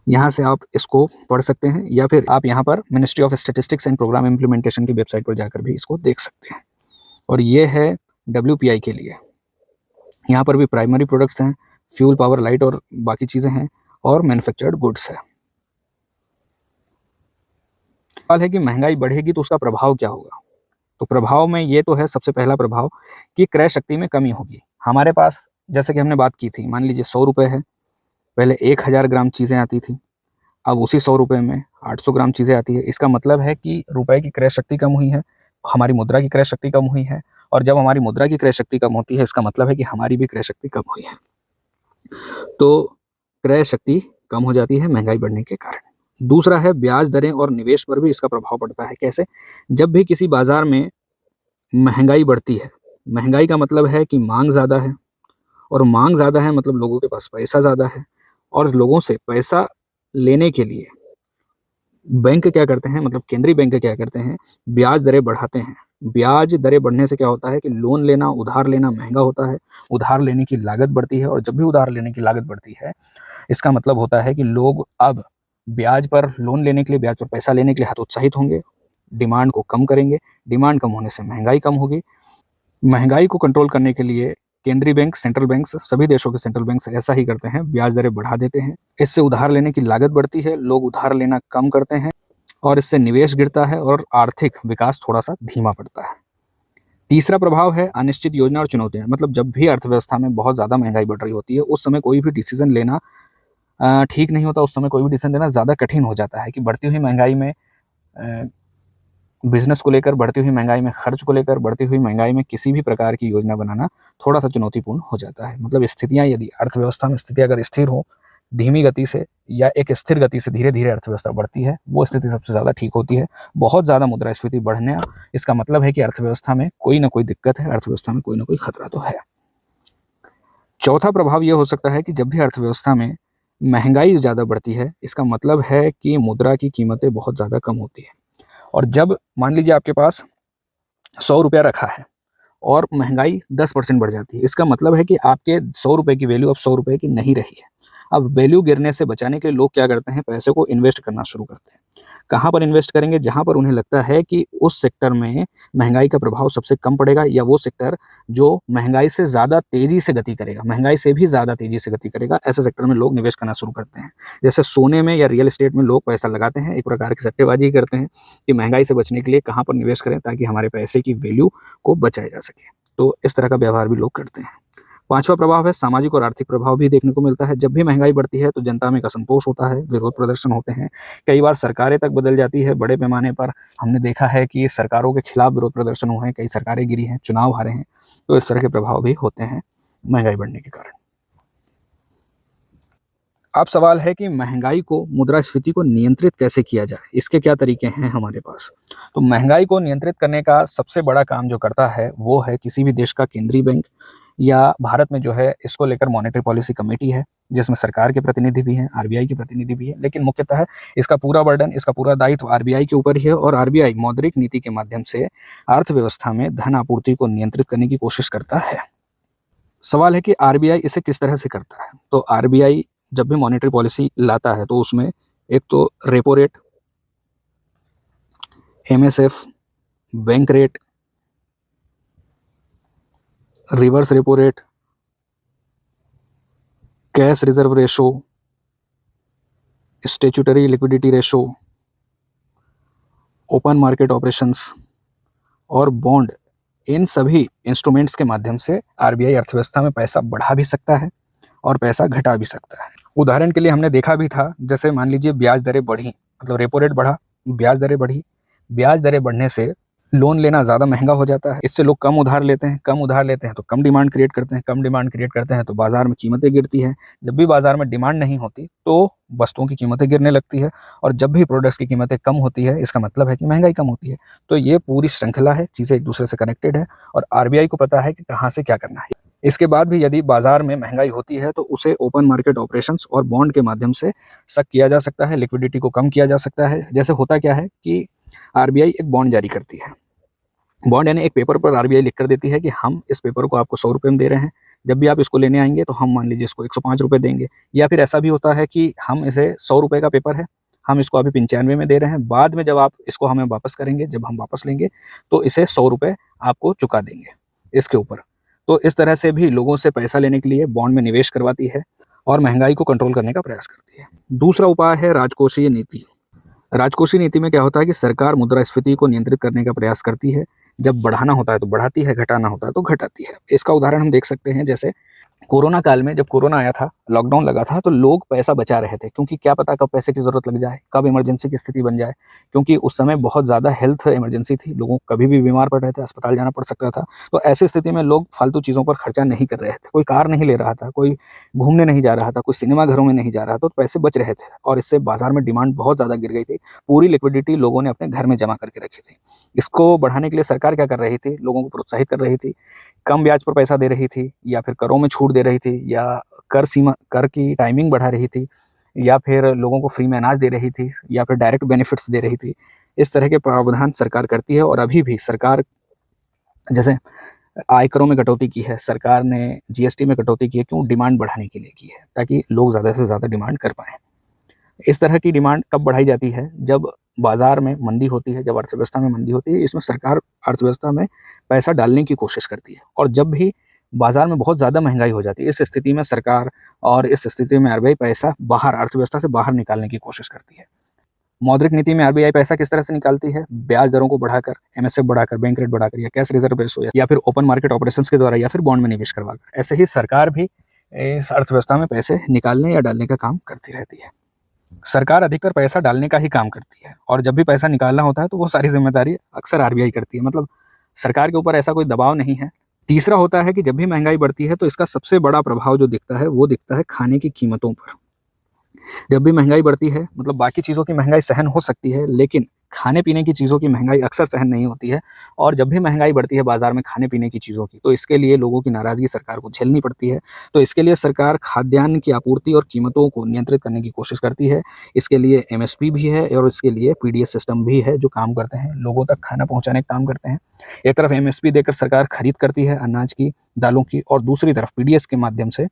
यहाँ से आप इसको पढ़ सकते हैं, या फिर आप यहाँ पर ministry of statistics and programme implementation की वेबसाइट पर जाकर भी इसको देख सकते हैं। और ये है डब्ल्यूपीआई के लिए। यहाँ पर भी प्राइमरी प्रोडक्ट्स हैं, फ्यूल, पावर, लाइट और बाकी चीज़ें हैं, और मैन्युफैक्चर्ड गुड्स है। सवाल है कि महंगाई बढ़ेगी तो उसका प्रभाव क्या होगा। तो प्रभाव में ये तो है, सबसे पहला प्रभाव कि क्रय शक्ति में कमी होगी। हमारे पास जैसे कि हमने बात की थी, मान लीजिए 100 रुपये है, पहले 1000 ग्राम चीज़ें आती थी, अब उसी 100 रुपये में 800 ग्राम चीज़ें आती है। इसका मतलब है कि रुपए की क्रय शक्ति कम हुई है, हमारी मुद्रा की क्रय शक्ति कम हुई है। और जब हमारी मुद्रा की क्रय शक्ति कम होती है, इसका मतलब है कि हमारी भी क्रय शक्ति कम हुई है। तो क्रय शक्ति कम हो जाती है महंगाई बढ़ने के कारण। दूसरा है ब्याज दरें और निवेश पर भी इसका प्रभाव पड़ता है। कैसे? जब भी किसी बाजार में महंगाई बढ़ती है, महंगाई का मतलब है कि मांग ज़्यादा है, और मांग ज़्यादा है मतलब लोगों के पास पैसा ज़्यादा है, और लोगों से पैसा लेने के लिए बैंक क्या करते हैं, मतलब केंद्रीय बैंक क्या करते हैं, ब्याज दरें बढ़ाते हैं। ब्याज दरें बढ़ने से क्या होता है कि लोन लेना, उधार लेना महंगा होता है, उधार लेने की लागत बढ़ती है, और जब भी उधार लेने की लागत बढ़ती है, इसका मतलब होता है कि लोग अब ब्याज पर लोन लेने के लिए, ब्याज पर पैसा लेने के लिए हतोत्साहित होंगे, डिमांड को कम करेंगे। डिमांड कम होने से महंगाई कम होगी। महंगाई को कंट्रोल करने के लिए केंद्रीय बैंक, सेंट्रल बैंक्स, सभी देशों के सेंट्रल बैंक्स ऐसा ही करते हैं, ब्याज दरें बढ़ा देते हैं। इससे उधार लेने की लागत बढ़ती है, लोग उधार लेना कम करते हैं, और इससे निवेश गिरता है और आर्थिक विकास थोड़ा सा धीमा पड़ता है। तीसरा प्रभाव है अनिश्चित योजना और चुनौतियां। मतलब जब भी अर्थव्यवस्था में बहुत ज़्यादा महंगाई बढ़ रही होती है, उस समय कोई भी डिसीजन लेना ठीक नहीं होता। उस समय कोई भी डिसीजन लेना ज़्यादा कठिन हो जाता है कि बढ़ती हुई महंगाई में बिजनेस को लेकर, बढ़ती हुई महंगाई में खर्च को लेकर, बढ़ती हुई महंगाई में किसी भी प्रकार की योजना बनाना थोड़ा सा चुनौतीपूर्ण हो जाता है। मतलब स्थितियां, यदि अर्थव्यवस्था में स्थिति अगर स्थिर हो, धीमी गति से या एक स्थिर गति से धीरे धीरे अर्थव्यवस्था बढ़ती है, वो स्थिति सबसे ज़्यादा ठीक होती है। बहुत ज़्यादा मुद्रास्फीति बढ़ने, इसका मतलब है कि अर्थव्यवस्था में कोई ना कोई दिक्कत है, अर्थव्यवस्था में कोई ना कोई खतरा तो है। चौथा प्रभाव यह हो सकता है कि जब भी अर्थव्यवस्था में महंगाई ज़्यादा बढ़ती है, इसका मतलब है कि मुद्रा की कीमतें बहुत ज़्यादा कम होती है। और जब मान लीजिए आपके पास 100 रुपया रखा है और महंगाई 10% बढ़ जाती है, इसका मतलब है कि आपके 100 रुपये की वैल्यू अब 100 रुपये की नहीं रही है। अब वैल्यू गिरने से बचाने के लिए लोग क्या करते हैं, पैसे को इन्वेस्ट करना शुरू करते हैं। कहाँ पर इन्वेस्ट करेंगे? जहाँ पर उन्हें लगता है कि उस सेक्टर में महंगाई का प्रभाव सबसे कम पड़ेगा, या वो सेक्टर जो महंगाई से ज़्यादा तेज़ी से गति करेगा, महंगाई से भी ज़्यादा तेज़ी से गति करेगा, ऐसे सेक्टर में लोग निवेश करना शुरू करते हैं। जैसे सोने में या रियल एस्टेट में लोग पैसा लगाते हैं, एक प्रकार की सट्टेबाजी करते हैं कि महंगाई से बचने के लिए कहाँ पर निवेश करें ताकि हमारे पैसे की वैल्यू को बचाया जा सके। तो इस तरह का व्यवहार भी लोग करते हैं। पांचवा प्रभाव है सामाजिक और आर्थिक प्रभाव भी देखने को मिलता है। जब भी महंगाई बढ़ती है तो जनता में एक असंतोष होता है, विरोध प्रदर्शन होते हैं, कई बार सरकारें तक बदल जाती है। बड़े पैमाने पर हमने देखा है कि सरकारों के खिलाफ विरोध प्रदर्शन हुए हैं, कई सरकारें गिरी हैं, चुनाव हारे हैं। तो इस तरह के प्रभाव भी होते हैं महंगाई बढ़ने के कारण। अब सवाल है कि महंगाई को, मुद्रास्फीति को नियंत्रित कैसे किया जाए, इसके क्या तरीके हैं हमारे पास। तो महंगाई को नियंत्रित करने का सबसे बड़ा काम जो करता है वो है किसी भी देश का केंद्रीय बैंक, या भारत में जो है इसको लेकर मॉनेटरी पॉलिसी कमेटी है, जिसमें सरकार के प्रतिनिधि भी हैं, आरबीआई के प्रतिनिधि भी हैं। लेकिन मुख्यतः इसका पूरा बर्डन, इसका पूरा दायित्व आरबीआई के ऊपर ही है, और आरबीआई मौद्रिक नीति के माध्यम से अर्थव्यवस्था में धन आपूर्ति को नियंत्रित करने की कोशिश करता है। सवाल है कि आरबीआई इसे किस तरह से करता है। तो आरबीआई जब भी मॉनेटरी पॉलिसी लाता है तो उसमें एक तो repo rate, MSF, bank rate, reverse repo rate, cash reserve ratio, statutory liquidity ratio, open market operations और बॉन्ड, इन सभी इंस्ट्रूमेंट्स के माध्यम से आरबीआई अर्थव्यवस्था में पैसा बढ़ा भी सकता है और पैसा घटा भी सकता है। उदाहरण के लिए हमने देखा भी था, जैसे मान लीजिए ब्याज दरें बढ़ी, मतलब रेपो रेट बढ़ा, ब्याज दरें बढ़ी। ब्याज दरें बढ़ने से लोन लेना ज़्यादा महंगा हो जाता है, इससे लोग कम उधार लेते हैं, कम उधार लेते हैं तो कम डिमांड क्रिएट करते हैं, कम डिमांड क्रिएट करते हैं तो बाजार में कीमतें गिरती हैं। जब भी बाजार में डिमांड नहीं होती तो वस्तुओं की कीमतें गिरने लगती है, और जब भी प्रोडक्ट्स की कीमतें कम होती है इसका मतलब है कि महंगाई कम होती है। तो ये पूरी श्रृंखला है, चीज़ें एक दूसरे से कनेक्टेड है, और आरबीआई को पता है कि कहाँ से क्या करना है। इसके बाद भी यदि बाजार में महंगाई होती है तो उसे ओपन मार्केट ऑपरेशंस और बॉन्ड के माध्यम से सक किया जा सकता है, लिक्विडिटी को कम किया जा सकता है। जैसे होता क्या है कि आरबीआई एक बॉन्ड जारी करती है, बॉन्ड यानी एक पेपर पर आरबीआई लिख कर देती है कि हम इस पेपर को आपको 100 रुपये में दे रहे हैं, जब भी आप इसको लेने आएंगे तो हम मान लीजिए इसको 105 रुपये देंगे। या फिर ऐसा भी होता है कि हम इसे 100 रुपये का पेपर है, हम इसको अभी 95 में दे रहे हैं, बाद में जब आप इसको हमें वापस करेंगे, जब हम वापस लेंगे तो इसे 100 रुपये आपको चुका देंगे इसके ऊपर। तो इस तरह से भी लोगों से पैसा लेने के लिए बॉन्ड में निवेश करवाती है और महंगाई को कंट्रोल करने का प्रयास करती है। दूसरा उपाय है राजकोषीय नीति। राजकोषीय नीति में क्या होता है कि सरकार मुद्रास्फीति को नियंत्रित करने का प्रयास करती है। जब बढ़ाना होता है तो बढ़ाती है, घटाना होता है तो घटाती है। इसका उदाहरण हम देख सकते हैं, जैसे कोरोना काल में जब कोरोना आया था, लॉकडाउन लगा था, तो लोग पैसा बचा रहे थे, क्योंकि क्या पता कब पैसे की ज़रूरत लग जाए, कब इमरजेंसी की स्थिति बन जाए। क्योंकि उस समय बहुत ज़्यादा हेल्थ इमरजेंसी थी, लोगों को कभी भी बीमार पड़ रहे थे, अस्पताल जाना पड़ सकता था। तो ऐसी स्थिति में लोग फालतू चीज़ों पर खर्चा नहीं कर रहे थे, कोई कार नहीं ले रहा था, कोई घूमने नहीं जा रहा था, कोई सिनेमा घरों में नहीं जा रहा था, तो पैसे बच रहे थे, और इससे बाजार में डिमांड बहुत ज़्यादा गिर गई थी। पूरी लिक्विडिटी लोगों ने अपने घर में जमा करके रखी थी। इसको बढ़ाने के लिए सरकार क्या कर रही थी, लोगों को प्रोत्साहित कर रही थी, कम ब्याज पर पैसा दे रही थी, या फिर करों में छूट दे रही थी, या कर की टाइमिंग बढ़ा रही थी, या फिर लोगों को फ्री में अनाज दे रही थी, या फिर डायरेक्ट बेनिफिट्स दे रही थी। इस तरह के प्रावधान सरकार करती है। और अभी भी सरकार, जैसे आयकरों में कटौती की है सरकार ने, जीएसटी में कटौती की है, क्यों? डिमांड बढ़ाने के लिए की है, ताकि लोग ज़्यादा से ज़्यादा डिमांड कर पाएँ। इस तरह की डिमांड कब बढ़ाई जाती है? जब बाजार में मंदी होती है, जब अर्थव्यवस्था में मंदी होती है। इसमें सरकार अर्थव्यवस्था में पैसा डालने की कोशिश करती है, और जब भी बाजार में बहुत ज़्यादा महंगाई हो जाती है, इस स्थिति में सरकार और इस स्थिति में आरबीआई पैसा बाहर, अर्थव्यवस्था से बाहर निकालने की कोशिश करती है। मौद्रिक नीति में आरबीआई पैसा किस तरह से निकालती है? ब्याज दरों को बढ़ाकर, एमएसएफ बढ़ाकर, बैंक रेट बढ़ाकर, या कैश रिजर्व रेशो, या फिर ओपन मार्केट ऑपरेशंस के द्वारा, या फिर बॉन्ड में निवेश करवाकर। ऐसे ही सरकार भी इस अर्थव्यवस्था में पैसे निकालने या डालने का काम करती रहती है। सरकार अधिकतर पैसा डालने का ही काम करती है, और जब भी पैसा निकालना होता है तो वो सारी जिम्मेदारी अक्सर आरबीआई करती है। मतलब सरकार के ऊपर ऐसा कोई दबाव नहीं है। तीसरा होता है कि जब भी महंगाई बढ़ती है तो इसका सबसे बड़ा प्रभाव जो दिखता है वो दिखता है खाने की कीमतों पर। जब भी महंगाई बढ़ती है, मतलब बाकी चीज़ों की महंगाई सहन हो सकती है, लेकिन खाने पीने की चीज़ों की महंगाई अक्सर सहन नहीं होती है। और जब भी महंगाई बढ़ती है बाज़ार में खाने पीने की चीज़ों की, तो इसके लिए लोगों की नाराज़गी सरकार को झेलनी पड़ती है। तो इसके लिए सरकार खाद्यान्न की आपूर्ति और कीमतों को नियंत्रित करने की कोशिश करती है। इसके लिए एमएसपी भी है, और इसके लिए पीडीएस सिस्टम भी है, जो काम करते हैं, लोगों तक खाना पहुँचाने का काम करते हैं। एक तरफ एमएसपी देकर सरकार खरीद करती है अनाज की, दालों की, और दूसरी तरफ पीडीएस के माध्यम से,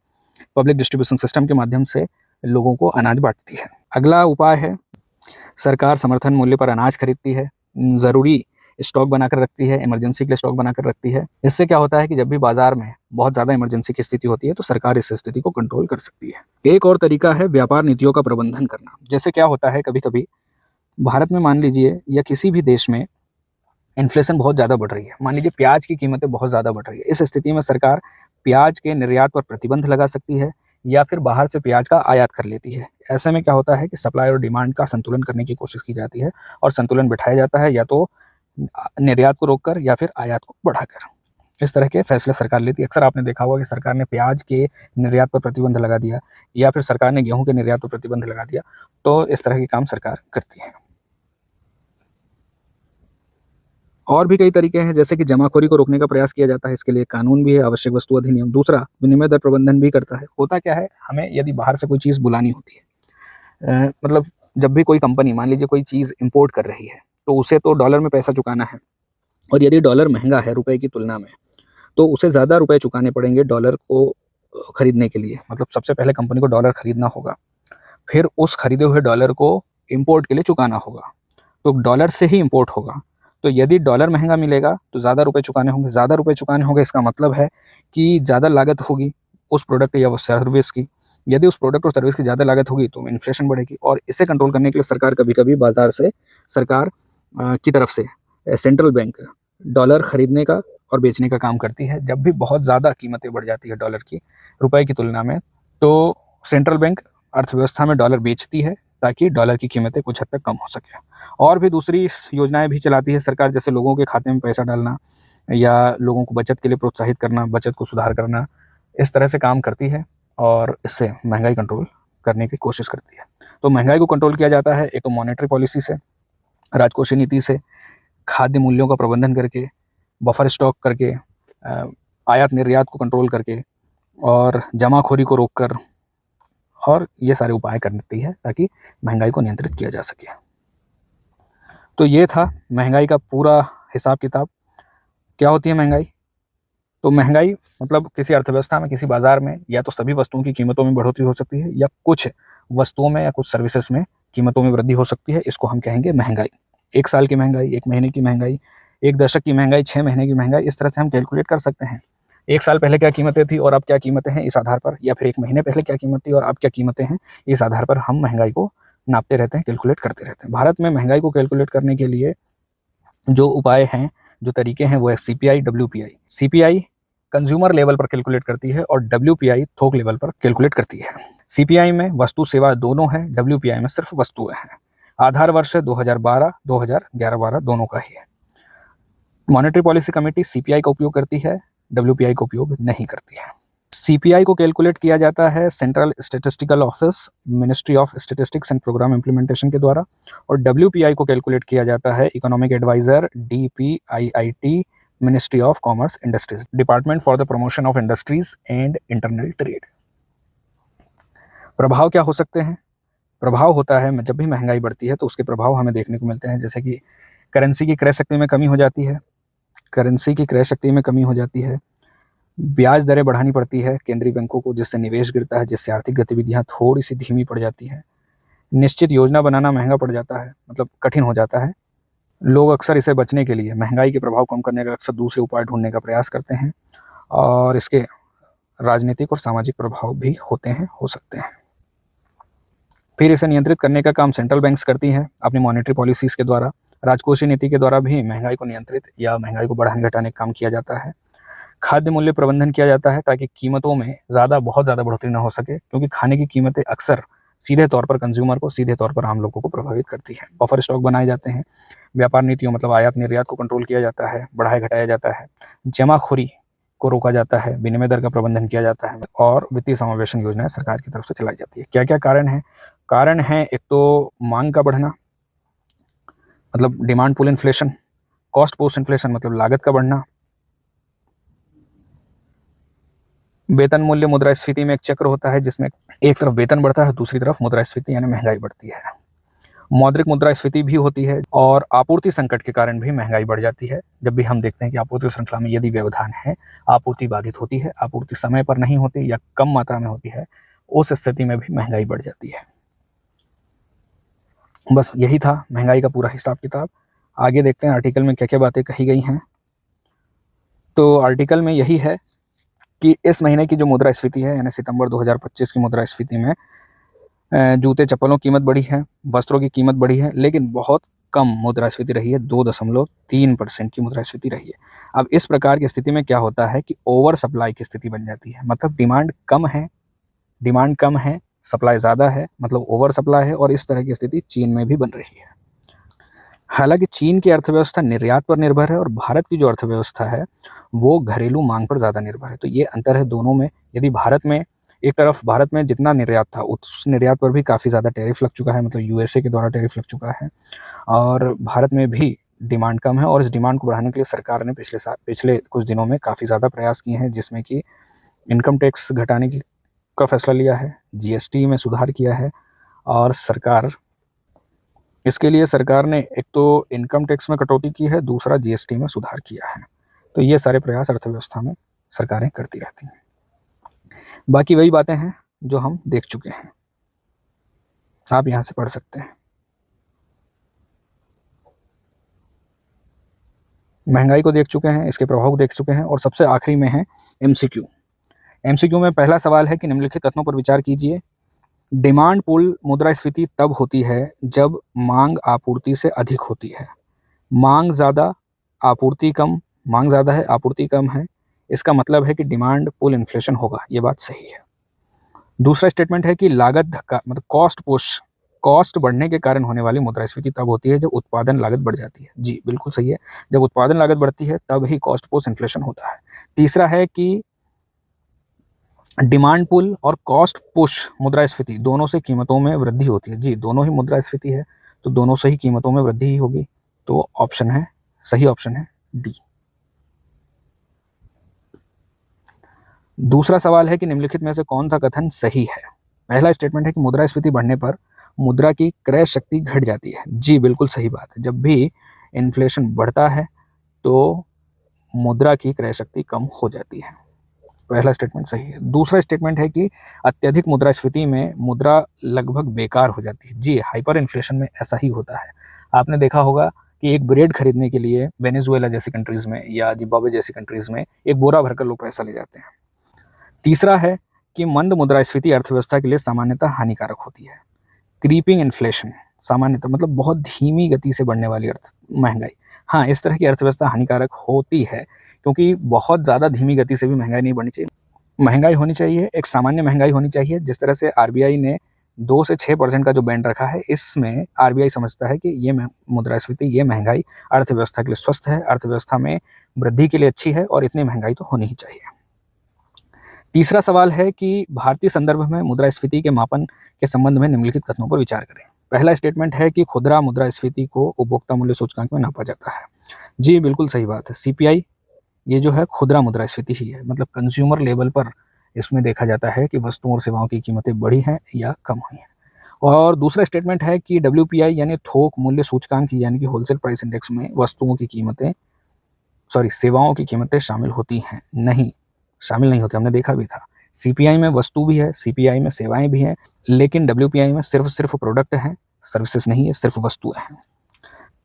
पब्लिक डिस्ट्रीब्यूशन सिस्टम के माध्यम से लोगों को अनाज बांटती है। अगला उपाय है, सरकार समर्थन मूल्य पर अनाज खरीदती है, ज़रूरी स्टॉक बनाकर रखती है, इमरजेंसी के लिए स्टॉक बनाकर रखती है। इससे क्या होता है कि जब भी बाजार में बहुत ज़्यादा इमरजेंसी की स्थिति होती है तो सरकार इस स्थिति को कंट्रोल कर सकती है। एक और तरीका है व्यापार नीतियों का प्रबंधन करना। जैसे क्या होता है, कभी कभी भारत में मान लीजिए, या किसी भी देश में इन्फ्लेशन बहुत ज़्यादा बढ़ रही है। मान लीजिए प्याज की कीमतें बहुत ज़्यादा बढ़ रही है। इस स्थिति में सरकार प्याज के निर्यात पर प्रतिबंध लगा सकती है या फिर बाहर से प्याज का आयात कर लेती है। ऐसे में क्या होता है कि सप्लाई और डिमांड का संतुलन करने की कोशिश की जाती है और संतुलन बिठाया जाता है या तो निर्यात को रोककर या फिर आयात को बढ़ाकर। इस तरह के फैसले सरकार लेती है। अक्सर आपने देखा होगा कि सरकार ने प्याज के निर्यात पर प्रतिबंध लगा दिया या फिर सरकार ने गेहूँ के निर्यात पर प्रतिबंध लगा दिया। तो इस तरह के काम सरकार करती है। और भी कई तरीके हैं, जैसे कि जमाखोरी को रोकने का प्रयास किया जाता है। इसके लिए कानून भी है, आवश्यक वस्तु अधिनियम। दूसरा, विनिमय दर प्रबंधन भी करता है। होता क्या है, हमें यदि बाहर से कोई चीज़ बुलानी होती है, मतलब जब भी कोई कंपनी मान लीजिए कोई चीज़ इंपोर्ट कर रही है, तो उसे तो डॉलर में पैसा चुकाना है, और यदि डॉलर महंगा है रुपए की तुलना में, तो उसे ज़्यादा रुपए चुकाने पड़ेंगे डॉलर को खरीदने के लिए। मतलब सबसे पहले कंपनी को डॉलर खरीदना होगा, फिर उस खरीदे हुए डॉलर को इम्पोर्ट के लिए चुकाना होगा, तो डॉलर से ही इम्पोर्ट होगा। तो यदि डॉलर महंगा मिलेगा तो ज़्यादा रुपए चुकाने होंगे, ज़्यादा रुपए चुकाने होंगे, इसका मतलब है कि ज़्यादा लागत होगी उस प्रोडक्ट या उस सर्विस की। यदि उस प्रोडक्ट और सर्विस की ज़्यादा लागत होगी तो इन्फ्लेशन बढ़ेगी, और इसे कंट्रोल करने के लिए सरकार कभी-कभी बाजार से सरकार की तरफ से सेंट्रल बैंक डॉलर खरीदने का और बेचने का काम करती है। जब भी बहुत ज़्यादा कीमतें बढ़ जाती है डॉलर की रुपए की तुलना में, तो सेंट्रल बैंक अर्थव्यवस्था में डॉलर बेचती है ताकि डॉलर की कीमतें कुछ हद तक कम हो सके। और भी दूसरी योजनाएं भी चलाती है सरकार, जैसे लोगों के खाते में पैसा डालना या लोगों को बचत के लिए प्रोत्साहित करना, बचत को सुधार करना। इस तरह से काम करती है और इससे महंगाई कंट्रोल करने की कोशिश करती है। तो महंगाई को कंट्रोल किया जाता है एक तो मॉनेटरी पॉलिसी से, राजकोषीय नीति से, खाद्य मूल्यों का प्रबंधन करके, बफर स्टॉक करके, आयात निर्यात को कंट्रोल करके और जमाखोरी को रोककर, और ये सारे उपाय करती है ताकि महंगाई को नियंत्रित किया जा सके। तो ये था महंगाई का पूरा हिसाब किताब। क्या होती है महंगाई? तो महंगाई मतलब किसी अर्थव्यवस्था में, किसी बाजार में या तो सभी वस्तुओं की कीमतों में बढ़ोतरी हो सकती है या कुछ वस्तुओं में या कुछ सर्विसेज में कीमतों में वृद्धि हो सकती है। इसको हम कहेंगे महंगाई। 1 साल की महंगाई, 1 महीने की महंगाई, 1 दशक की महंगाई, 6 महीने की महंगाई, इस तरह से हम कैलकुलेट कर सकते हैं। 1 साल पहले क्या कीमतें थी और अब क्या कीमतें हैं, इस आधार पर, या फिर 1 महीने पहले क्या कीमत थी और अब क्या कीमतें हैं, इस आधार पर हम महंगाई को नापते रहते हैं, कैलकुलेट करते रहते हैं। भारत में महंगाई को कैलकुलेट करने के लिए जो उपाय हैं, जो तरीके हैं, वो है CPI, WPI. CPI consumer level पर कैलकुलेट करती है और डब्ल्यूपीआई थोक लेवल पर कैलकुलेट करती है। सीपीआई में वस्तु सेवा दोनों है, डब्ल्यूपीआई में सिर्फ वस्तुएं हैं। आधार वर्ष 2012, 2011-12 दोनों का ही है। मॉनेटरी पॉलिसी कमेटी सीपीआई का उपयोग करती है, डब्ल्यूपीआई का उपयोग नहीं करती है। सीपीआई को कैलकुलेट किया जाता है central statistical office, ministry of statistics and programme implementation के द्वारा, और डब्ल्यूपीआई को कैलकुलेट किया जाता है economic adviser, DPIIT, ministry of commerce industries, department for the promotion of industries and internal trade. प्रभाव क्या हो सकते हैं? प्रभाव होता है जब भी महंगाई बढ़ती है तो उसके प्रभाव हमें देखने को मिलते हैं, जैसे कि करेंसी की क्रय शक्ति में कमी हो जाती है, करेंसी की क्रय शक्ति में कमी हो जाती है, ब्याज दरें बढ़ानी पड़ती है केंद्रीय बैंकों को, जिससे निवेश गिरता है, जिससे आर्थिक गतिविधियां थोड़ी सी धीमी पड़ जाती हैं। निश्चित योजना बनाना महंगा पड़ जाता है, मतलब कठिन हो जाता है। लोग अक्सर इसे बचने के लिए, महंगाई के प्रभाव कम करने का अक्सर दूसरे उपाय ढूंढने का प्रयास करते हैं, और इसके राजनीतिक और सामाजिक प्रभाव भी होते हैं, हो सकते हैं। फिर इसे नियंत्रित करने का काम सेंट्रल बैंक्स करती हैं अपनी मॉनेटरी पॉलिसीज़ के द्वारा। राजकोषीय नीति के द्वारा भी महंगाई को नियंत्रित या महंगाई को बढ़ाने घटाने का काम किया जाता है। खाद्य मूल्य प्रबंधन किया जाता है ताकि कीमतों में बहुत ज़्यादा बढ़ोतरी ना हो सके, क्योंकि खाने की कीमतें अक्सर सीधे तौर पर कंज्यूमर को, सीधे तौर पर आम लोगों को प्रभावित करती है। बफर स्टॉक बनाए जाते हैं। व्यापार नीतियों मतलब आयात निर्यात को कंट्रोल किया जाता है, बढ़ाया घटाया जाता है। जमाखोरी को रोका जाता है, विनिमय दर का प्रबंधन किया जाता है, और वित्तीय समावेशन योजनाएं सरकार की तरफ से चलाई जाती है। क्या क्या कारण हैं? कारण है एक तो मांग का बढ़ना, मतलब demand pull inflation, cost post inflation मतलब लागत का बढ़ना, वेतन मूल्य मुद्रास्फीति में एक चक्र होता है जिसमें एक तरफ वेतन बढ़ता है, दूसरी तरफ मुद्रास्फीति यानी महंगाई बढ़ती है। मौद्रिक मुद्रास्फीति भी होती है, और आपूर्ति संकट के कारण भी महंगाई बढ़ जाती है। जब भी हम देखते हैं कि आपूर्ति श्रृंखला में यदि व्यवधान है, आपूर्ति बाधित होती है, आपूर्ति समय पर नहीं होती या कम मात्रा में होती है, उस स्थिति में भी महंगाई बढ़ जाती है। बस यही था महंगाई का पूरा हिसाब किताब। आगे देखते हैं आर्टिकल में क्या क्या बातें कही गई हैं। तो आर्टिकल में यही है कि इस महीने की जो मुद्रास्फीति है, यानी सितंबर 2025 की मुद्रास्फीति में जूते चप्पलों की कीमत बढ़ी है, वस्त्रों की कीमत बढ़ी है, लेकिन बहुत कम मुद्रास्फीति रही है, 2.3% की मुद्रास्फीति रही है। अब इस प्रकार की स्थिति में क्या होता है कि ओवर सप्लाई की स्थिति बन जाती है, मतलब डिमांड कम है, सप्लाई ज़्यादा है, मतलब ओवर सप्लाई है, और इस तरह की स्थिति चीन में भी बन रही है। हालांकि चीन की अर्थव्यवस्था निर्यात पर निर्भर है और भारत की जो अर्थव्यवस्था है वो घरेलू मांग पर ज़्यादा निर्भर है। तो ये अंतर है दोनों में। यदि भारत में जितना निर्यात था उस निर्यात पर भी काफ़ी ज़्यादा टैरिफ लग चुका है, मतलब यूएसए के द्वारा टैरिफ लग चुका है, और भारत में भी डिमांड कम है, और इस डिमांड को बढ़ाने के लिए सरकार ने पिछले कुछ दिनों में काफ़ी ज़्यादा प्रयास किए हैं, जिसमें कि इनकम टैक्स घटाने का फैसला लिया है, जीएसटी में सुधार किया है, और इसके लिए सरकार ने एक तो इनकम टैक्स में कटौती की है, दूसरा जीएसटी में सुधार किया है। तो ये सारे प्रयास अर्थव्यवस्था में सरकारें करती रहती हैं। बाकी वही बातें हैं जो हम देख चुके हैं, आप यहाँ से पढ़ सकते हैं। महंगाई को देख चुके हैं, इसके प्रभाव को देख चुके हैं, और सबसे आखिरी में है एमसीक्यू में पहला सवाल है कि निम्नलिखित कथनों पर विचार कीजिए। डिमांड पुल मुद्रास्फीति तब होती है जब मांग आपूर्ति से अधिक होती है। मांग ज़्यादा है, आपूर्ति कम है, इसका मतलब है कि डिमांड पुल इन्फ्लेशन होगा। ये बात सही है। दूसरा स्टेटमेंट है कि लागत धक्का, मतलब कॉस्ट बढ़ने के कारण होने वाली मुद्रास्फीति तब होती है जब उत्पादन लागत बढ़ जाती है। जी बिल्कुल सही है, जब उत्पादन लागत बढ़ती है तब ही कॉस्ट पुश इन्फ्लेशन होता है। तीसरा है कि डिमांड पुल और कॉस्ट पुश मुद्रास्फीति दोनों से कीमतों में वृद्धि होती है। जी दोनों ही मुद्रास्फीति है, तो दोनों से ही कीमतों में वृद्धि ही होगी। तो सही ऑप्शन है डी। दूसरा सवाल है कि निम्नलिखित में से कौन सा कथन सही है। पहला स्टेटमेंट है कि मुद्रास्फीति बढ़ने पर मुद्रा की क्रय शक्ति घट जाती है। जी बिल्कुल सही बात है, जब भी इन्फ्लेशन बढ़ता है तो मुद्रा की क्रय शक्ति कम हो जाती है। पहला स्टेटमेंट सही है। दूसरा स्टेटमेंट है कि अत्यधिक मुद्रास्फीति में मुद्रा लगभग बेकार हो जाती है। जी हाइपर इन्फ्लेशन में ऐसा ही होता है। आपने देखा होगा कि एक ब्रेड खरीदने के लिए वेनेजुएला जैसी कंट्रीज़ में या जिम्बाब्वे जैसी कंट्रीज़ में एक बोरा भरकर लोग पैसा ले जाते हैं। तीसरा है कि मंद मुद्रास्फीति अर्थव्यवस्था के लिए सामान्यतः हानिकारक होती है। क्रीपिंग इन्फ्लेशन सामान्यतः मतलब बहुत धीमी गति से बढ़ने वाली महंगाई, हाँ इस तरह की अर्थव्यवस्था हानिकारक होती है, क्योंकि बहुत ज़्यादा धीमी गति से भी महंगाई नहीं बढ़नी चाहिए। महंगाई होनी चाहिए, एक सामान्य महंगाई होनी चाहिए। जिस तरह से आरबीआई ने 2 से 6% का जो बैंड रखा है, इसमें आरबीआई समझता है कि ये मुद्रास्फीति, ये महंगाई अर्थव्यवस्था के लिए स्वस्थ है, अर्थव्यवस्था में वृद्धि के लिए अच्छी है, और इतनी महंगाई तो होनी ही चाहिए। तीसरा सवाल है कि भारतीय संदर्भ में मुद्रास्फीति के मापन के संबंध में निम्नलिखित कथनों पर विचार करें। पहला स्टेटमेंट है कि खुदरा मुद्रास्फीति को उपभोक्ता मूल्य सूचकांक में नापा जाता है। जी बिल्कुल सही बात है, सीपीआई ये जो है खुदरा मुद्रास्फीति ही है, मतलब कंज्यूमर लेवल पर इसमें देखा जाता है कि वस्तुओं और सेवाओं की कीमतें बढ़ी हैं या कम हुई हैं। और दूसरा स्टेटमेंट है कि WPI यानी थोक मूल्य सूचकांक यानी कि होलसेल प्राइस इंडेक्स में सेवाओं की कीमतें शामिल होती हैं। नहीं, शामिल नहीं होते, हमने देखा भी था। सीपीआई में वस्तु भी है, सीपीआई में सेवाएं भी हैं, लेकिन WPI में सिर्फ प्रोडक्ट हैं, सर्विसेज नहीं है, सिर्फ वस्तुएं हैं।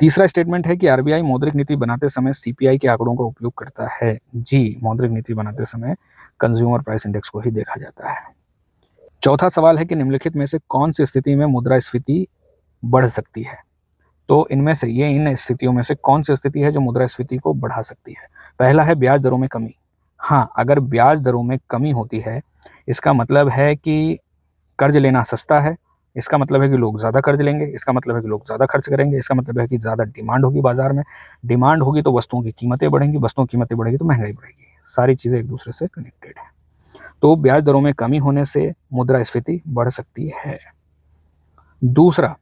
तीसरा स्टेटमेंट है कि आरबीआई मौद्रिक नीति बनाते समय सीपीआई के आंकड़ों का उपयोग करता है। जी मौद्रिक नीति बनाते समय कंज्यूमर प्राइस इंडेक्स को ही देखा जाता है। चौथा सवाल है कि निम्नलिखित में से कौन सी स्थिति में मुद्रास्फीति बढ़ सकती है। तो इन स्थितियों में से कौन सी स्थिति है जो मुद्रास्फीति को बढ़ा सकती है। पहला है ब्याज दरों में कमी। हाँ, अगर ब्याज दरों में कमी होती है, इसका मतलब है कि कर्ज लेना सस्ता है, इसका मतलब है कि लोग ज़्यादा कर्ज लेंगे, इसका मतलब है कि लोग ज़्यादा खर्च करेंगे, इसका मतलब है कि ज़्यादा डिमांड होगी बाजार में, डिमांड होगी तो वस्तुओं की कीमतें बढ़ेंगी, वस्तुओं की कीमतें बढ़ेगी तो महंगाई बढ़ेगी। सारी चीज़ें एक दूसरे से कनेक्टेड है। तो ब्याज दरों में कमी होने से मुद्रास्फीति बढ़ सकती है। दूसरा,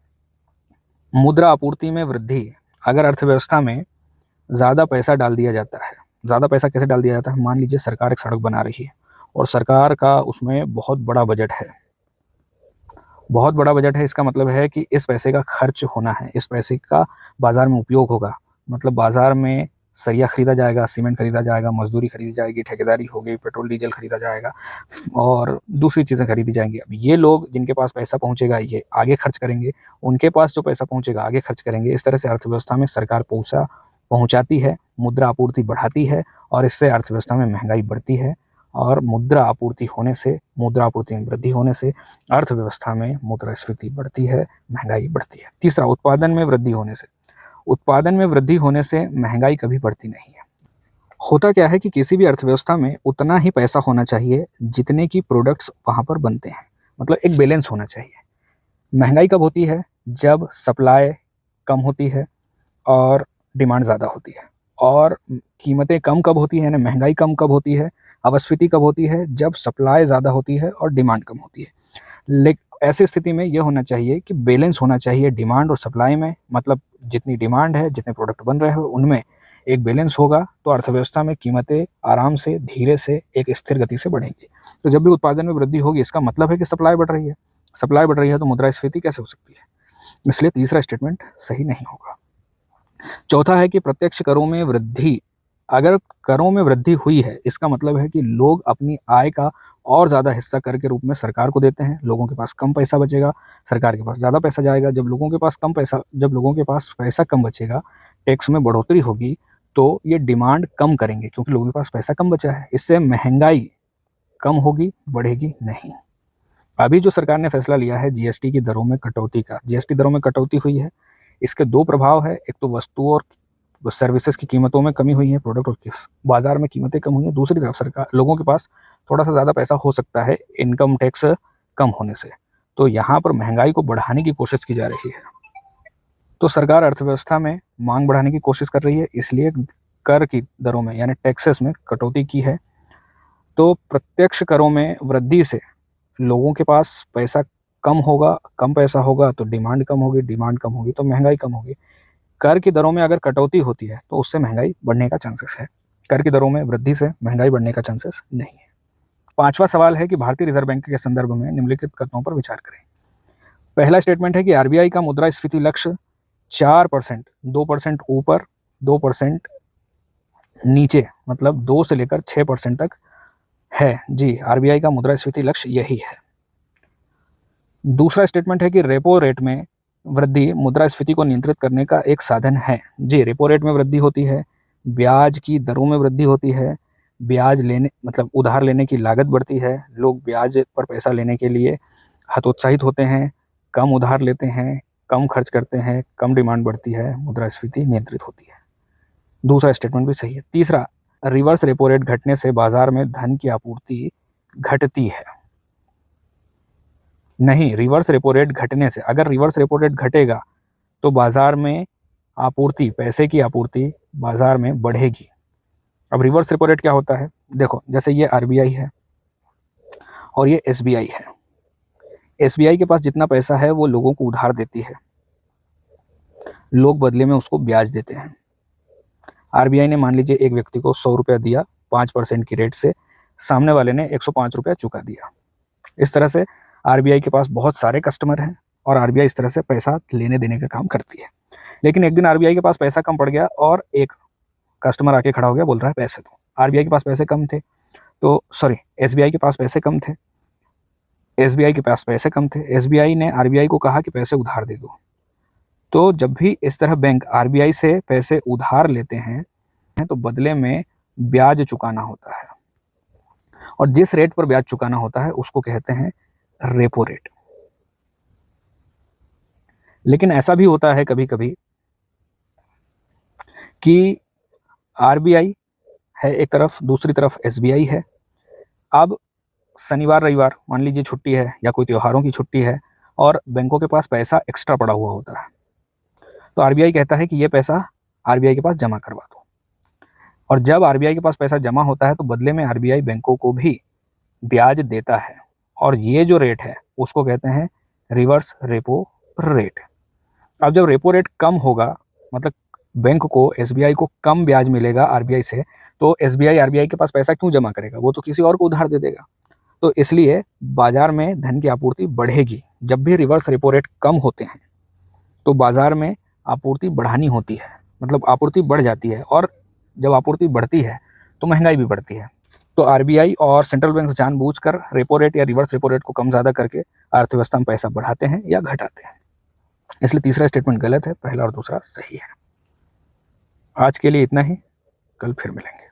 मुद्रा आपूर्ति में वृद्धि। अगर अर्थव्यवस्था में ज़्यादा पैसा डाल दिया जाता है, ज़्यादा पैसा कैसे डाल दिया जाता है, मान लीजिए सरकार एक सड़क बना रही है और सरकार का उसमें बहुत बड़ा बजट है, इसका मतलब है कि इस पैसे का खर्च होना है, इस पैसे का बाज़ार में उपयोग होगा, मतलब बाज़ार में सरिया खरीदा जाएगा, सीमेंट खरीदा जाएगा, मजदूरी खरीदी जाएगी, ठेकेदारी होगी, पेट्रोल डीजल खरीदा जाएगा और दूसरी चीज़ें खरीदी जाएंगी। अब ये लोग जिनके पास पैसा पहुंचेगा ये आगे खर्च करेंगे, उनके पास जो पैसा पहुंचेगा आगे खर्च करेंगे। इस तरह से अर्थव्यवस्था में सरकार पैसा पहुंचाती है, मुद्रा आपूर्ति बढ़ाती है और इससे अर्थव्यवस्था में महंगाई बढ़ती है, और मुद्रा आपूर्ति में वृद्धि होने से अर्थव्यवस्था में मुद्रास्फीति बढ़ती है, महंगाई बढ़ती है। तीसरा, उत्पादन में वृद्धि होने से। उत्पादन में वृद्धि होने से महंगाई कभी बढ़ती नहीं है। होता क्या है कि किसी भी अर्थव्यवस्था में उतना ही पैसा होना चाहिए जितने की प्रोडक्ट्स वहाँ पर बनते हैं, मतलब एक बैलेंस होना चाहिए। महंगाई कब होती है? जब सप्लाई कम होती है और डिमांड ज़्यादा होती है। और कीमतें कम कब होती हैं, यानी महंगाई कम कब होती है, अपस्फीति कब होती है? जब सप्लाई ज़्यादा होती है और डिमांड कम होती है। ऐसी स्थिति में ये होना चाहिए कि बैलेंस होना चाहिए डिमांड और सप्लाई में, मतलब जितनी डिमांड है, जितने प्रोडक्ट बन रहे हो उनमें एक बैलेंस होगा तो अर्थव्यवस्था में कीमतें आराम से, धीरे से, एक स्थिर गति से बढ़ेंगी। तो जब भी उत्पादन में वृद्धि होगी इसका मतलब है कि सप्लाई बढ़ रही है। सप्लाई बढ़ रही है तो मुद्रास्फीति कैसे हो सकती है? इसलिए तीसरा स्टेटमेंट सही नहीं होगा। चौथा है कि प्रत्यक्ष करों में वृद्धि, अगर करों में वृद्धि हुई है इसका मतलब है कि लोग अपनी आय का और ज़्यादा हिस्सा कर के रूप में सरकार को देते हैं। लोगों के पास कम पैसा बचेगा, सरकार के पास ज़्यादा पैसा जाएगा। जब लोगों के पास पैसा कम बचेगा, टैक्स में बढ़ोतरी होगी तो ये डिमांड कम करेंगे क्योंकि लोगों के पास पैसा कम बचा है। इससे महंगाई कम होगी, बढ़ेगी नहीं। अभी जो सरकार ने फैसला लिया है जीएसटी की दरों में कटौती का, जीएसटी दरों में कटौती हुई है, इसके दो प्रभाव है। एक तो वस्तुओं और सर्विसेज की कीमतों में कमी हुई है, प्रोडक्ट और बाजार में कीमतें कम हुई हैं। दूसरी तरफ सरकार, लोगों के पास थोड़ा सा ज़्यादा पैसा हो सकता है इनकम टैक्स कम होने से, तो यहाँ पर महंगाई को बढ़ाने की कोशिश की जा रही है। तो सरकार अर्थव्यवस्था में मांग बढ़ाने की कोशिश कर रही है, इसलिए कर की दरों में यानी टैक्सेस में कटौती की है। तो प्रत्यक्ष करों में वृद्धि से लोगों के पास पैसा कम होगा, कम पैसा होगा तो डिमांड कम होगी, डिमांड कम होगी तो महंगाई कम होगी। कर की दरों में अगर कटौती होती है तो उससे महंगाई बढ़ने का चांसेस है। कर की दरों में वृद्धि से महंगाई बढ़ने का चांसेस नहीं है। पांचवा सवाल है कि भारतीय रिजर्व बैंक के संदर्भ में निम्नलिखित कथनों पर विचार करें। पहला स्टेटमेंट है कि आरबीआई का मुद्रास्फीति लक्ष्य 4%, 2% ऊपर, 2% नीचे, मतलब 2 से लेकर 6% तक है। जी, आरबीआई का मुद्रास्फीति लक्ष्य यही है। दूसरा स्टेटमेंट है कि रेपो रेट में वृद्धि मुद्रास्फीति को नियंत्रित करने का एक साधन है। जी, रेपो रेट में वृद्धि होती है, ब्याज की दरों में वृद्धि होती है, ब्याज लेने मतलब उधार लेने की लागत बढ़ती है, लोग ब्याज पर पैसा लेने के लिए हतोत्साहित होते हैं, कम उधार लेते हैं, कम खर्च करते हैं, कम डिमांड बढ़ती है, मुद्रास्फीति नियंत्रित होती है। दूसरा स्टेटमेंट भी सही है। तीसरा, रिवर्स रेपो रेट घटने से बाजार में धन की आपूर्ति घटती है। नहीं, रिवर्स रेपो रेट घटने से, अगर रिवर्स रेपो रेट घटेगा तो बाजार में आपूर्ति, पैसे की आपूर्ति बाजार में बढ़ेगी। अब रिवर्स रेपो रेट क्या होता है? देखो, जैसे ये आरबीआई है और ये एसबीआई है। एसबीआई के पास जितना पैसा है वो लोगों को उधार देती है, लोग बदले में उसको ब्याज देते हैं। आरबीआई ने मान लीजिए एक व्यक्ति को 100 रुपया दिया 5% की रेट से, सामने वाले ने 105 रुपया चुका दिया। इस तरह से आरबीआई के पास बहुत सारे कस्टमर हैं और आरबीआई इस तरह से पैसा लेने देने का काम करती है। लेकिन एक दिन आरबीआई के पास पैसा कम पड़ गया और एक कस्टमर आके खड़ा हो गया, बोल रहा है पैसे दो। आरबीआई के पास पैसे कम थे तो एसबीआई के पास पैसे कम थे, एसबीआई के पास पैसे कम थे। एसबीआई ने आरबीआई को कहा कि पैसे उधार दे दो। तो जब भी इस तरह बैंक आरबीआई से पैसे उधार लेते हैं तो बदले में ब्याज चुकाना होता है, और जिस रेट पर ब्याज चुकाना होता है उसको कहते हैं रेपो रेट। लेकिन ऐसा भी होता है कभी कभी कि आरबीआई है एक तरफ, दूसरी तरफ एसबीआई है। अब शनिवार रविवार मान लीजिए छुट्टी है या कोई त्योहारों की छुट्टी है और बैंकों के पास पैसा एक्स्ट्रा पड़ा हुआ होता है, तो आरबीआई कहता है कि ये पैसा आरबीआई के पास जमा करवा दो। और जब आरबीआई के पास पैसा जमा होता है तो बदले में आरबीआई बैंकों को भी ब्याज देता है, और ये जो रेट है उसको कहते हैं रिवर्स रेपो रेट। अब जब रेपो रेट कम होगा, मतलब बैंक को, एसबीआई को कम ब्याज मिलेगा आरबीआई से, तो एसबीआई आरबीआई के पास पैसा क्यों जमा करेगा? वो तो किसी और को उधार दे देगा। तो इसलिए बाजार में धन की आपूर्ति बढ़ेगी। जब भी रिवर्स रेपो रेट कम होते हैं तो बाजार में आपूर्ति बढ़ानी होती है, मतलब आपूर्ति बढ़ जाती है, और जब आपूर्ति बढ़ती है तो महंगाई भी बढ़ती है। तो आरबीआई और सेंट्रल बैंक जानबूझकर रेपो रेट या रिवर्स रेपो रेट को कम ज़्यादा करके अर्थव्यवस्था में पैसा बढ़ाते हैं या घटाते हैं। इसलिए तीसरा स्टेटमेंट गलत है, पहला और दूसरा सही है। आज के लिए इतना ही, कल फिर मिलेंगे।